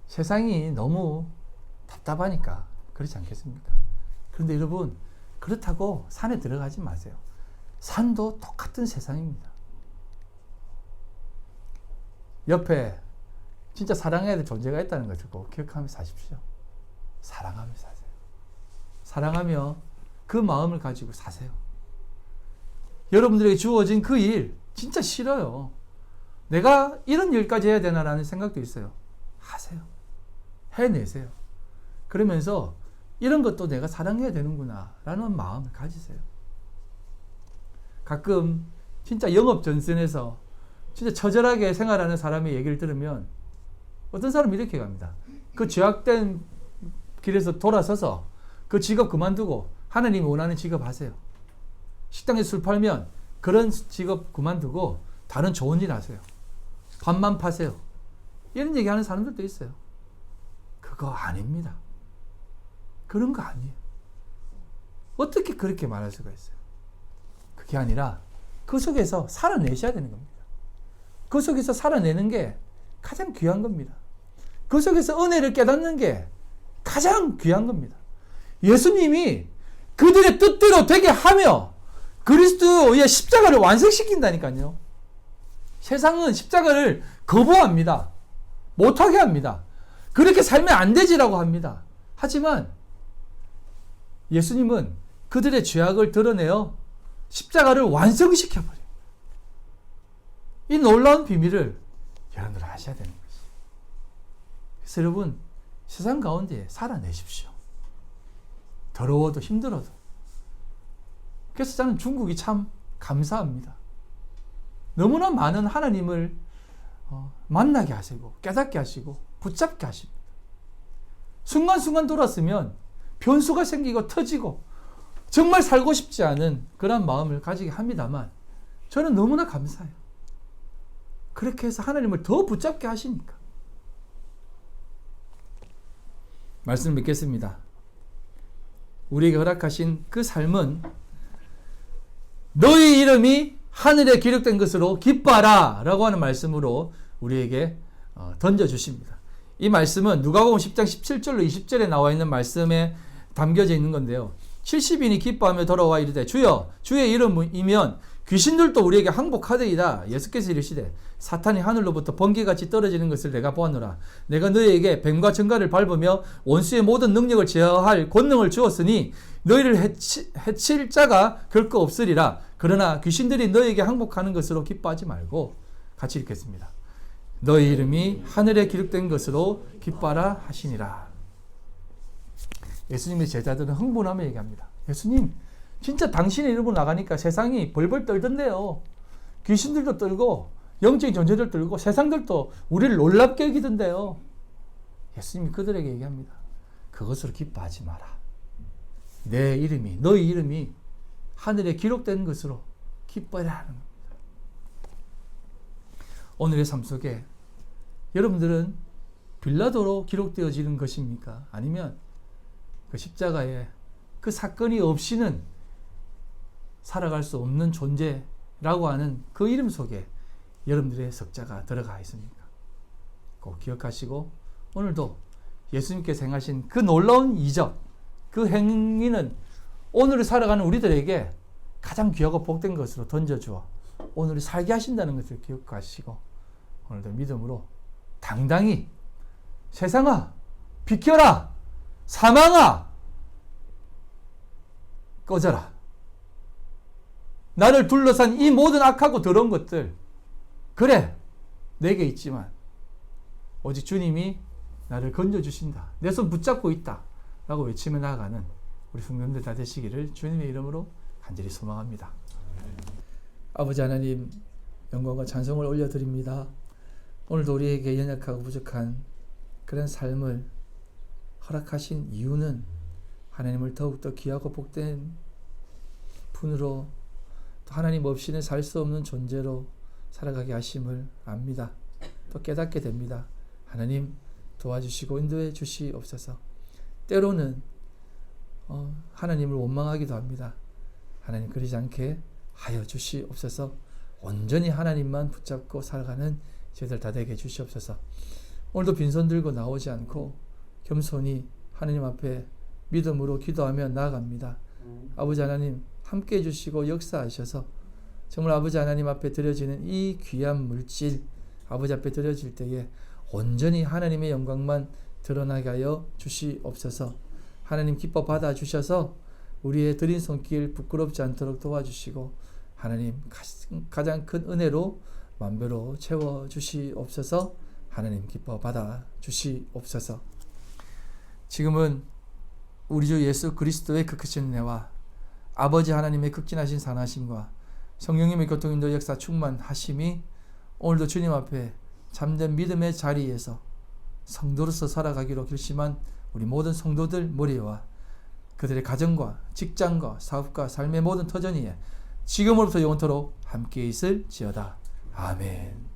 세상이 너무 답답하니까 그렇지 않겠습니까? 그런데 여러분, 그렇다고 산에 들어가지 마세요. 산도 똑같은 세상입니다. 옆에 진짜 사랑해야 될 존재가 있다는 것을 꼭 기억하면서 사십시오. 사랑하며 사세요. 사랑하며 그 마음을 가지고 사세요. 여러분들에게 주어진 그 일 진짜 싫어요. 내가 이런 일까지 해야 되나라는 생각도 있어요. 하세요. 해내세요. 그러면서 이런 것도 내가 사랑해야 되는구나 라는 마음을 가지세요. 가끔 진짜 영업 전선에서 진짜 처절하게 생활하는 사람의 얘기를 들으면 어떤 사람이 이렇게 갑니다. 그 죄악된 길에서 돌아서서 그 직업 그만두고 하나님이 원하는 직업 하세요. 식당에서 술 팔면 그런 직업 그만두고 다른 좋은 일 하세요. 밥만 파세요. 이런 얘기하는 사람들도 있어요. 그거 아닙니다. 그런 거 아니에요. 어떻게 그렇게 말할 수가 있어요? 그게 아니라 그 속에서 살아내셔야 되는 겁니다. 그 속에서 살아내는 게 가장 귀한 겁니다. 그 속에서 은혜를 깨닫는 게 가장 귀한 겁니다. 예수님이 그들의 뜻대로 되게 하며 그리스도의 십자가를 완성시킨다니까요. 세상은 십자가를 거부합니다. 못하게 합니다. 그렇게 살면 안 되지라고 합니다. 하지만 예수님은 그들의 죄악을 드러내어 십자가를 완성시켜버려요. 이 놀라운 비밀을 여러분들 아셔야 되는 거죠. 그래서 여러분, 세상 가운데 살아내십시오. 더러워도 힘들어도. 그래서 저는 중국이 참 감사합니다. 너무나 많은 하나님을 만나게 하시고 깨닫게 하시고 붙잡게 하십니다. 순간순간 돌았으면 변수가 생기고 터지고 정말 살고 싶지 않은 그런 마음을 가지게 합니다만 저는 너무나 감사해요. 그렇게 해서 하나님을 더 붙잡게 하시니까. 말씀 믿겠습니다. 우리에게 허락하신 그 삶은 너희 이름이 하늘에 기록된 것으로 기뻐하라 라고 하는 말씀으로 우리에게 던져주십니다. 이 말씀은 누가복음 10장 17절로 20절에 나와 있는 말씀에 담겨져 있는 건데요. 70인이 기뻐하며 돌아와 이르되 주여 주의 이름이면 귀신들도 우리에게 항복하되이다. 예수께서 이르시되 사탄이 하늘로부터 번개같이 떨어지는 것을 내가 보았노라. 내가 너희에게 뱀과 정갈을 밟으며 원수의 모든 능력을 제어할 권능을 주었으니 너희를 해칠 자가 결코 없으리라. 그러나 귀신들이 너희에게 항복하는 것으로 기뻐하지 말고, 같이 읽겠습니다. 너희 이름이 하늘에 기록된 것으로 기뻐하라 하시니라. 예수님의 제자들은 흥분하며 얘기합니다. 예수님, 진짜 당신의 이름으로 나가니까 세상이 벌벌 떨던데요. 귀신들도 떨고 영적인 존재들 떨고 세상들도 우리를 놀랍게 여기던데요. 예수님이 그들에게 얘기합니다. 그것으로 기뻐하지 마라. 내 이름이, 너희 이름이 하늘에 기록된 것으로 기뻐해라 하는 겁니다. 오늘의 삶 속에 여러분들은 빌라도로 기록되어지는 것입니까? 아니면 그 십자가에 그 사건이 없이는 살아갈 수 없는 존재라고 하는 그 이름 속에 여러분들의 석자가 들어가 있습니까? 꼭 기억하시고 오늘도 예수님께서 행하신 그 놀라운 이적, 그 행위는 오늘을 살아가는 우리들에게 가장 귀하고 복된 것으로 던져주어 오늘을 살게 하신다는 것을 기억하시고 오늘도 믿음으로 당당히 세상아 비켜라, 사망아 꺼져라, 나를 둘러싼 이 모든 악하고 더러운 것들 그래 내게 있지만 오직 주님이 나를 건져주신다, 내 손 붙잡고 있다 라고 외치며 나아가는 우리 성도님들 다 되시기를 주님의 이름으로 간절히 소망합니다. 아버지 하나님, 영광과 찬송을 올려드립니다. 오늘도 우리에게 연약하고 부족한 그런 삶을 허락하신 이유는 하나님을 더욱더 귀하고 복된 분으로, 또 하나님 없이는 살 수 없는 존재로 살아가게 하심을 압니다. 또 깨닫게 됩니다. 하나님 도와주시고 인도해 주시옵소서. 때로는 하나님을 원망하기도 합니다. 하나님 그러지 않게 하여 주시옵소서. 온전히 하나님만 붙잡고 살아가는 저희들 다 되게 해주시옵소서. 오늘도 빈손 들고 나오지 않고 겸손히 하나님 앞에 믿음으로 기도하며 나아갑니다. 아버지 하나님 함께 해주시고 역사하셔서 정말 아버지 하나님 앞에 드려지는 이 귀한 물질 아버지 앞에 드려질 때에 온전히 하나님의 영광만 드러나게 하여 주시옵소서. 하나님 기뻐 받아주셔서 우리의 드린 손길 부끄럽지 않도록 도와주시고 하나님 가장 큰 은혜로 만배로 채워주시옵소서. 하나님 기뻐 받아주시옵소서. 지금은 우리 주 예수 그리스도의 그 크신 은혜와 아버지 하나님의 극진하신 선하심과 성령님의 교통인도 역사 충만하심이 오늘도 주님 앞에 참된 믿음의 자리에서 성도로서 살아가기로 결심한 우리 모든 성도들 머리와 그들의 가정과 직장과 사업과 삶의 모든 터전이에 지금으로부터 영원토록 함께 있을지어다. 아멘.